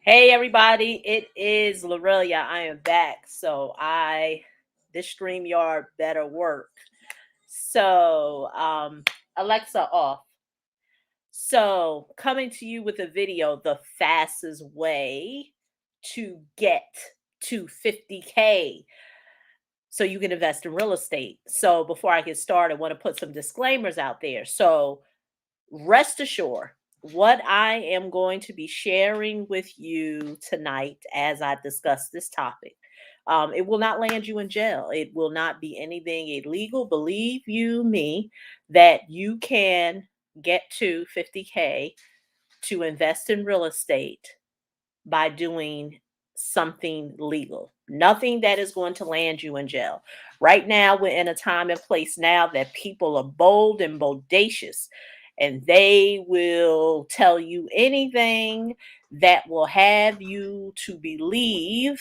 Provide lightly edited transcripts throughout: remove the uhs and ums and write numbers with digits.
Hey everybody, it is Lorelia. I am back. This StreamYard better work. Alexa off. Coming to you with a video, the fastest way to get to 50K so you can invest in real estate. So before I get started, I want to put some disclaimers out there. So rest assured, what I am going to be sharing with you tonight as I discuss this topic, it will not land you in jail. It will not be anything illegal. Believe you me, that you can get to 50K to invest in real estate by doing something legal. Nothing that is going to land you in jail. Right now, we're in a time and place now that people are bold and bodacious, and they will tell you anything that will have you to believe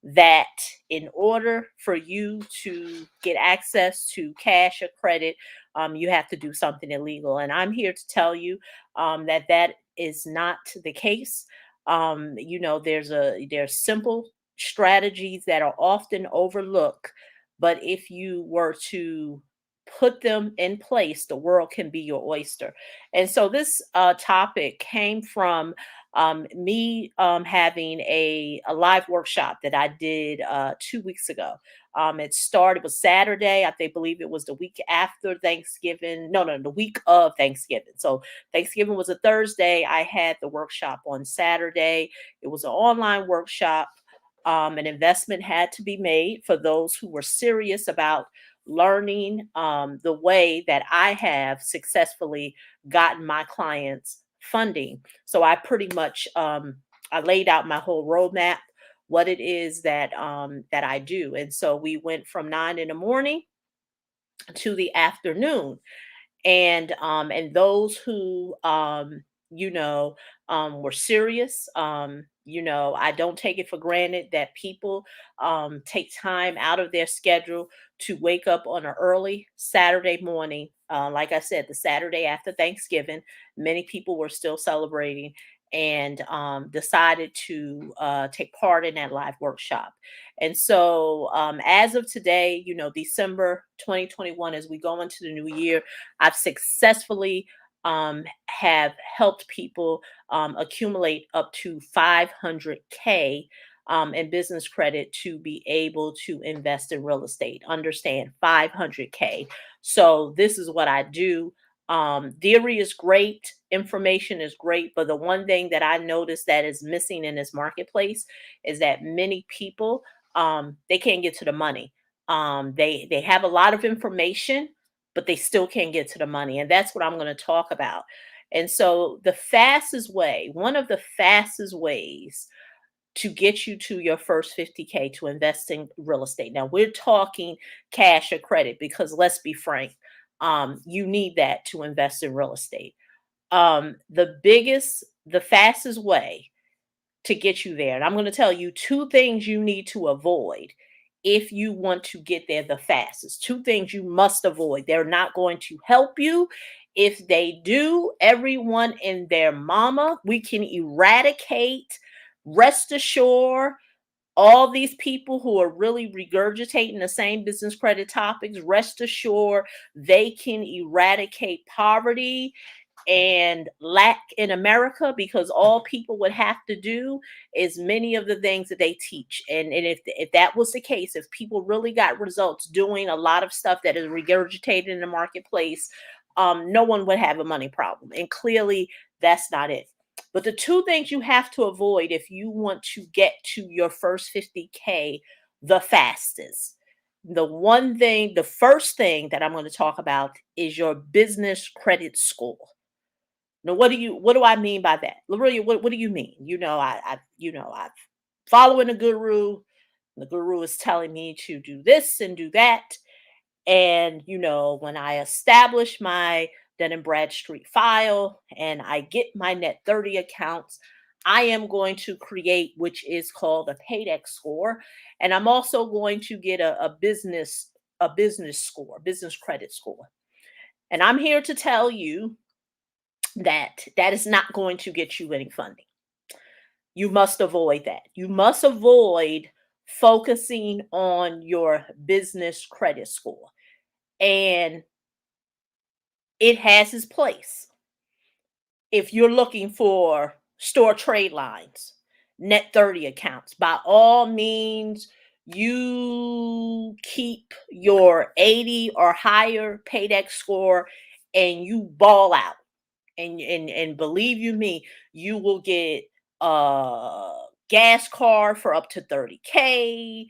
that in order for you to get access to cash or credit, you have to do something illegal. And I'm here to tell you that that is not the case. There's simple strategies that are often overlooked, but if you were to put them in place, the world can be your oyster. And so this topic came from me having a live workshop that I did 2 weeks ago. It was Saturday. Believe it was the week after Thanksgiving. No, the week of Thanksgiving. So Thanksgiving was a Thursday. I had the workshop on Saturday. It was an online workshop. An investment had to be made for those who were serious about learning the way that I have successfully gotten my clients funding. So I pretty much I laid out my whole roadmap, what it is that I do, and so we went from 9 in the morning to the afternoon, and those who were serious. I don't take it for granted that people take time out of their schedule to wake up on an early Saturday morning. Like I said, the Saturday after Thanksgiving, many people were still celebrating and decided to take part in that live workshop. And so, as of today, December 2021, as we go into the new year, I've successfully have helped people accumulate up to 500K in business credit to be able to invest in real estate. Understand, 500K. So this is what I do. Theory is great, information is great, but the one thing that I noticed that is missing in this marketplace is that many people they can't get to the money. They have a lot of information, but they still can't get to the money, and that's what I'm going to talk about. And so, one of the fastest ways to get you to your first 50K to invest in real estate. Now, we're talking cash or credit because let's be frank, you need that to invest in real estate. The fastest way to get you there. And I'm going to tell you two things you need to avoid if you want to get there the fastest. Two things you must avoid. They're not going to help you. If they do, everyone and their mama, we can eradicate, rest assured, all these people who are really regurgitating the same business credit topics, rest assured, they can eradicate poverty and lack in America because all people would have to do is many of the things that they teach. And if that was the case, if people really got results doing a lot of stuff that is regurgitated in the marketplace, no one would have a money problem. And clearly, that's not it. But the two things you have to avoid if you want to get to your first 50K the fastest. The first thing that I'm going to talk about is your business credit score. Now, what do I mean by that? Lorelia, what do you mean? I'm following a guru. The guru is telling me to do this and do that. And when I establish my Dun and Bradstreet file and I get my net 30 accounts, I am going to create which is called a paydex score. And I'm also going to get a business score, business credit score. And I'm here to tell you that that is not going to get you any funding. You must avoid that. You must avoid focusing on your business credit score. And it has its place. If you're looking for store trade lines, net 30 accounts, by all means, you keep your 80 or higher paydex score and you ball out. And believe you me, you will get a gas card for up to 30K.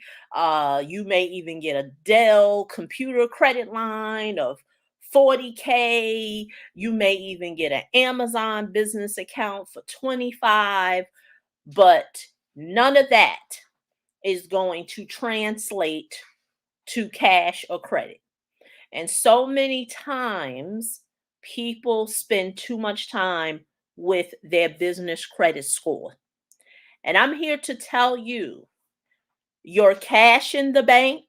You may even get a Dell computer credit line of 40K. You may even get an Amazon business account for 25, but none of that is going to translate to cash or credit. And so many times people spend too much time with their business credit score. And I'm here to tell you, your cash in the bank,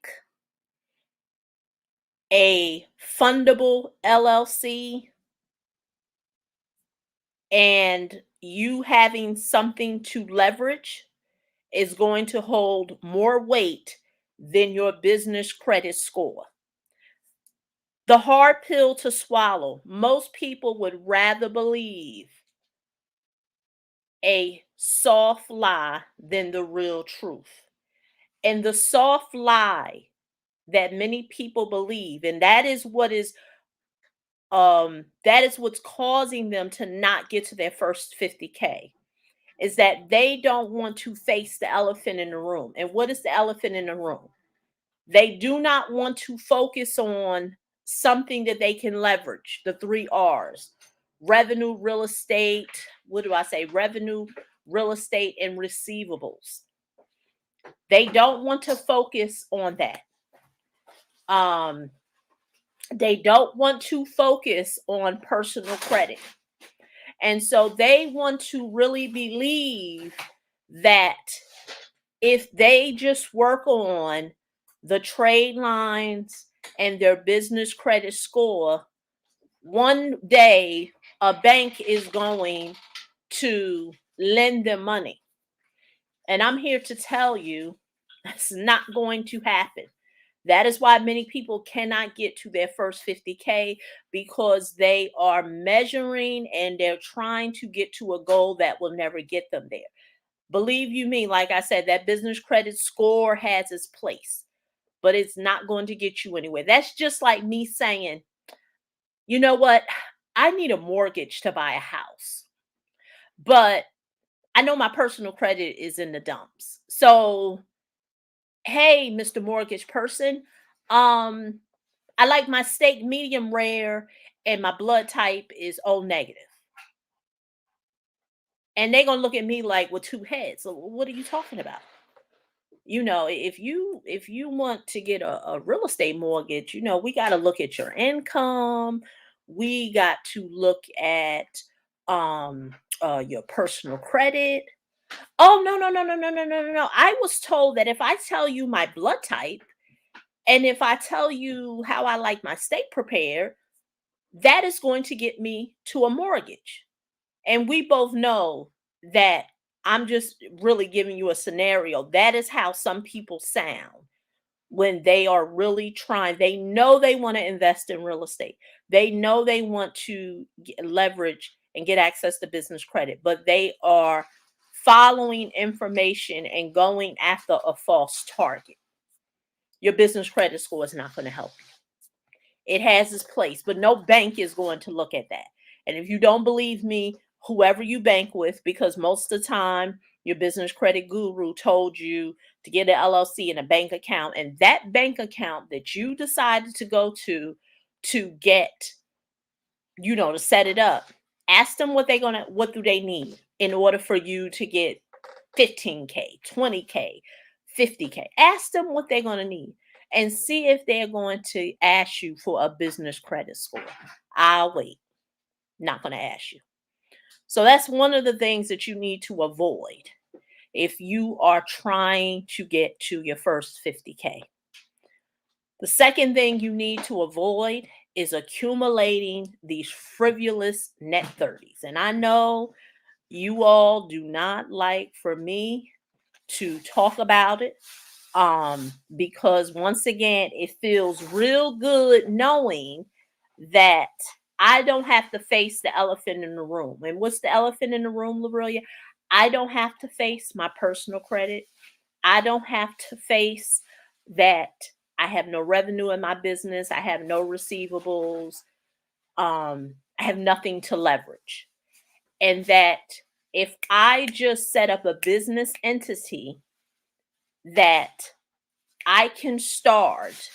a fundable LLC, and you having something to leverage is going to hold more weight than your business credit score. The hard pill to swallow. Most people would rather believe a soft lie than the real truth. And the soft lie that many people believe, and that is what's causing them to not get to their first 50K, is that they don't want to face the elephant in the room. And what is the elephant in the room? They do not want to focus on something that they can leverage, the 3 R's: revenue, real estate, what do I say? Revenue, real estate, and receivables. They don't want to focus on that. They don't want to focus on personal credit. And so they want to really believe that if they just work on the trade lines and their business credit score, one day a bank is going to lend them money. And I'm here to tell you that's not going to happen. That is why many people cannot get to their first 50K, because they are measuring and they're trying to get to a goal that will never get them there. Believe you me, like I said, that business credit score has its place, but it's not going to get you anywhere. That's just like me saying, you know what? I need a mortgage to buy a house, but I know my personal credit is in the dumps. So, hey, Mr. Mortgage person, I like my steak medium rare and my blood type is O negative. And they're gonna look at me like with two heads. So what are you talking about? If you want to get a real estate mortgage, we got to look at your income. We got to look at your personal credit. Oh, no, no, no, no, no, no, no, no, no. I was told that if I tell you my blood type and if I tell you how I like my steak prepared, that is going to get me to a mortgage. And we both know that I'm just really giving you a scenario. That is how some people sound when they are really trying. They know they want to invest in real estate. They know they want to leverage and get access to business credit, but they are following information and going after a false target. Your business credit score is not going to help you. It has its place, but no bank is going to look at that. And if you don't believe me, whoever you bank with, because most of the time your business credit guru told you to get an LLC and a bank account, and that bank account that you decided to go to get, to set it up, ask them what do they need in order for you to get 15K, 20K, 50K. Ask them what they're going to need and see if they're going to ask you for a business credit score. I'll wait. Not going to ask you. So that's one of the things that you need to avoid if you are trying to get to your first 50K. The second thing you need to avoid is accumulating these frivolous net 30s. And I know You all do not like for me to talk about it, because once again it feels real good knowing that I don't have to face the elephant in the room. And what's the elephant in the room, Lorelia? I don't have to face my personal credit. I don't have to face that I have no revenue in my business. I have no receivables. I have nothing to leverage. And that if I just set up a business entity, that I can start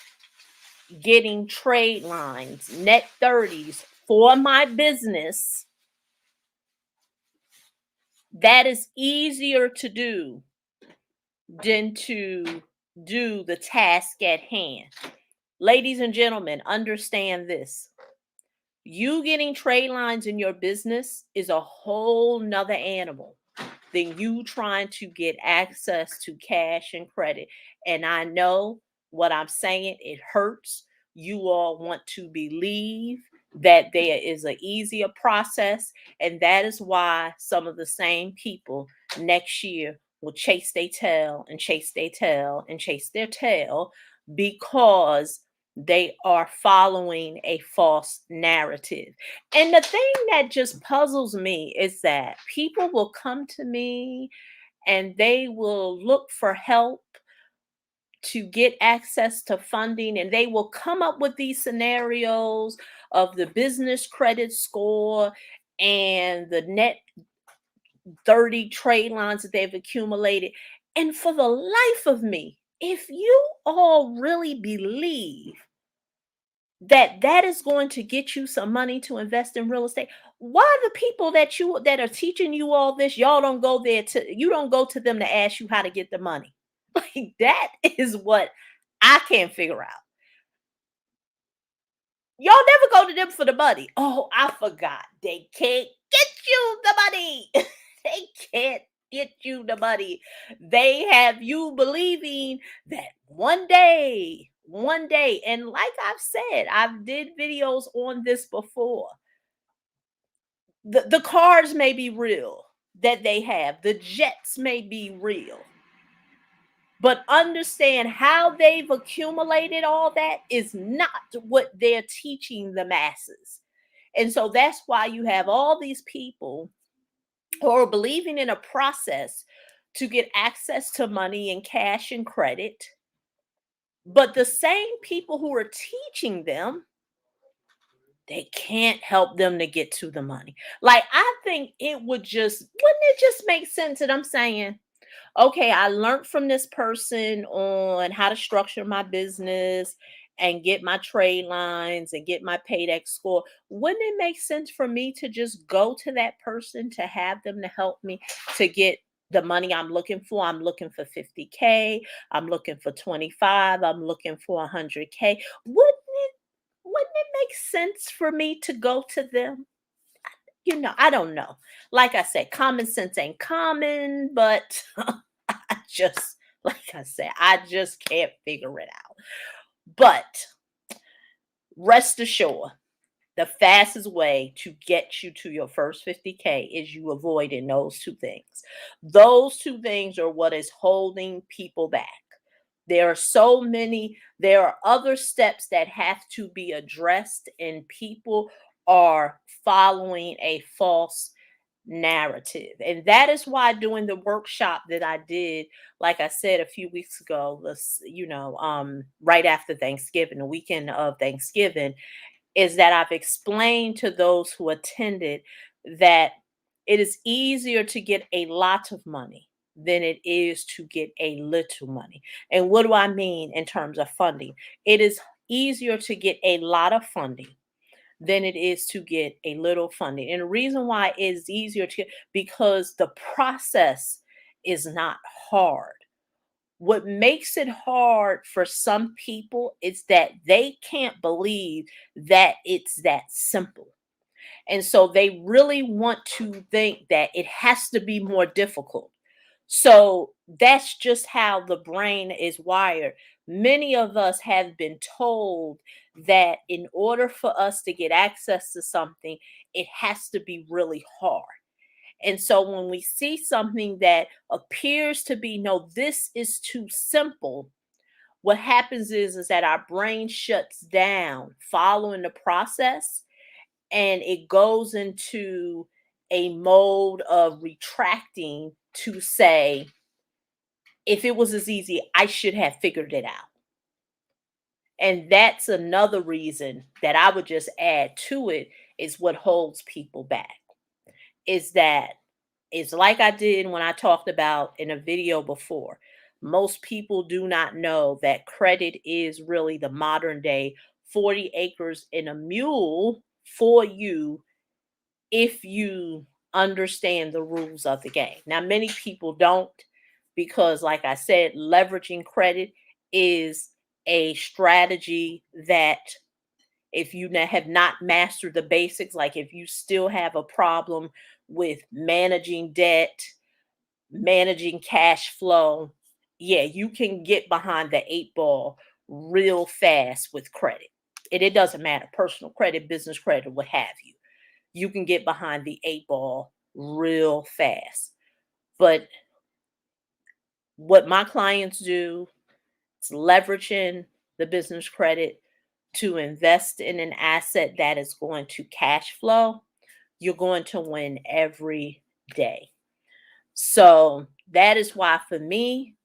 getting trade lines, net 30s for my business, that is easier to do than to do the task at hand. Ladies and gentlemen, understand this. You getting trade lines in your business is a whole nother animal than you trying to get access to cash and credit. And I know what I'm saying, it hurts. You all want to believe that there is an easier process. And that is why some of the same people next year will chase their tail and chase their tail and chase their tail, because they are following a false narrative. And the thing that just puzzles me is that people will come to me and they will look for help to get access to funding, and they will come up with these scenarios of the business credit score and the net 30 trade lines that they've accumulated. And for the life of me, if you all really believe that that is going to get you some money to invest in real estate, why the people that are teaching you all this, y'all don't go there to you don't go to them to ask you how to get the money. Like, that is what I can't figure out. Y'all never go to them for the money. Oh, I forgot. They can't get you the money. They can't get you the money. They have you believing that one day, and like I've said, I've did videos on this before. The cars may be real that they have. The jets may be real. But understand how they've accumulated all that is not what they're teaching the masses. And so that's why you have all these people who are believing in a process to get access to money and cash and credit. But the same people who are teaching them, they can't help them to get to the money. Like, I think wouldn't it just make sense that I'm saying, okay, I learned from this person on how to structure my business and get my trade lines and get my paydex score. Wouldn't it make sense for me to just go to that person to have them to help me to get the money I'm looking for? I'm looking for 50K. I'm looking for 25. I'm looking for 100K. Wouldn't it make sense for me to go to them? I don't know. Like I said, common sense ain't common, but like I said, I just can't figure it out. But rest assured, the fastest way to get you to your first 50K is you avoiding those two things. Those two things are what is holding people back. There are other steps that have to be addressed, and people are following a false narrative. And that is why doing the workshop that I did, like I said a few weeks ago, right after Thanksgiving, the weekend of Thanksgiving, is that I've explained to those who attended that it is easier to get a lot of money than it is to get a little money. And what do I mean in terms of funding? It is easier to get a lot of funding than it is to get a little funding. And the reason why it is easier to get, because the process is not hard. What makes it hard for some people is that they can't believe that it's that simple. And so they really want to think that it has to be more difficult. So that's just how the brain is wired. Many of us have been told that in order for us to get access to something, it has to be really hard. And so when we see something that appears to be, no, this is too simple, what happens is that our brain shuts down following the process, and it goes into a mode of retracting to say, if it was as easy, I should have figured it out. And that's another reason that I would just add to it, is what holds people back. Is that it's like I did when I talked about in a video before. Most people do not know that credit is really the modern day 40 acres and a mule for you if you understand the rules of the game. Now, many people don't, because, like I said, leveraging credit is a strategy that, if you have not mastered the basics, like if you still have a problem with managing debt, managing cash flow, yeah, you can get behind the eight ball real fast with credit. And it doesn't matter, personal credit, business credit, what have you. You can get behind the eight ball real fast. But what my clients do is leveraging the business credit to invest in an asset that is going to cash flow. You're going to win every day. So that is why, for me,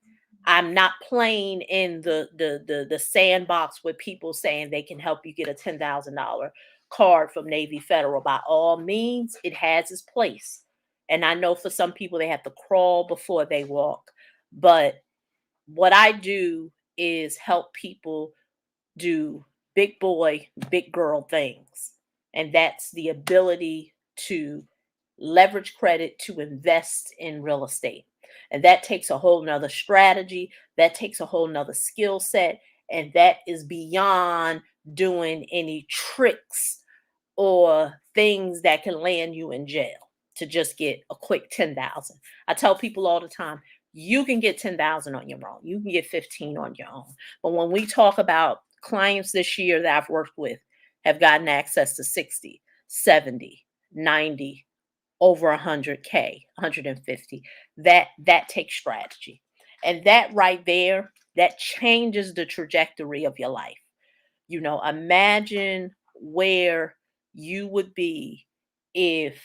I'm not playing in the sandbox with people saying they can help you get a $10,000 card from Navy Federal. By all means, it has its place. And I know for some people they have to crawl before they walk. But what I do is help people do big boy, big girl things. And that's the ability to leverage credit to invest in real estate. And that takes a whole nother strategy, that takes a whole nother skill set, and that is beyond doing any tricks or things that can land you in jail to just get a quick 10,000. I tell people all the time, you can get 10,000 on your own. You can get 15 on your own. But when we talk about clients this year that I've worked with have gotten access to 60, 70, 90, over 100K, 150. That takes strategy. And that right there, that changes the trajectory of your life. Imagine where you would be if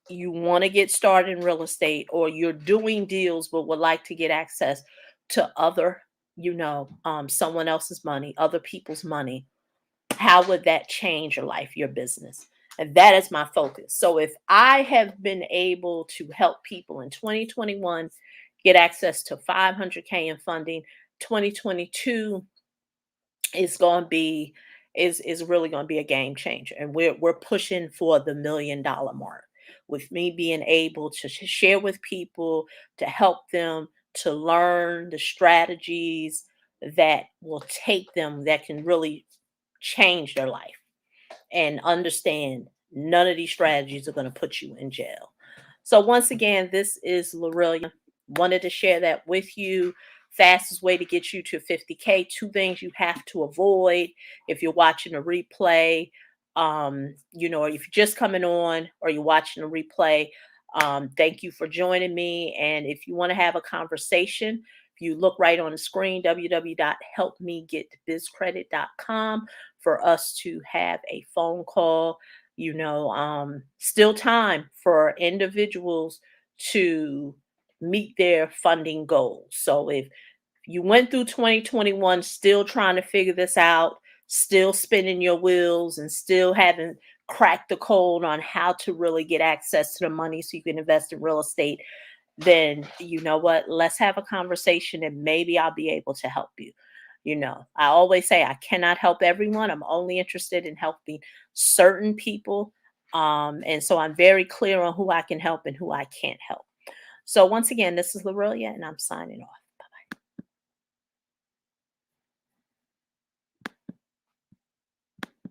you want to get started in real estate, or you're doing deals but would like to get access to other, someone else's money, other people's money. How would that change your life, your business? And that is my focus. So if I have been able to help people in 2021 get access to 500K in funding, 2022 is going to be is really going to be a game changer, and we're pushing for the $1 million mark, with me being able to share with people, to help them to learn the strategies that will take them, that can really change their life, and understand none of these strategies are going to put you in jail. So once again, this is Lorelia. Wanted to share that with you. Fastest way to get you to 50K. Two things you have to avoid if you're watching a replay. Or if you're just coming on or you're watching a replay. Thank you for joining me. And if you want to have a conversation, if you look right on the screen, www.helpmegetbizcredit.com, for us to have a phone call. Still time for individuals to meet their funding goals. So if you went through 2021 still trying to figure this out, still spinning your wheels, and still haven't cracked the code on how to really get access to the money so you can invest in real estate, then you know what? Let's have a conversation, and maybe I'll be able to help you. I always say I cannot help everyone. I'm only interested in helping certain people. And so I'm very clear on who I can help and who I can't help. So once again, this is Lorelia, and I'm signing off.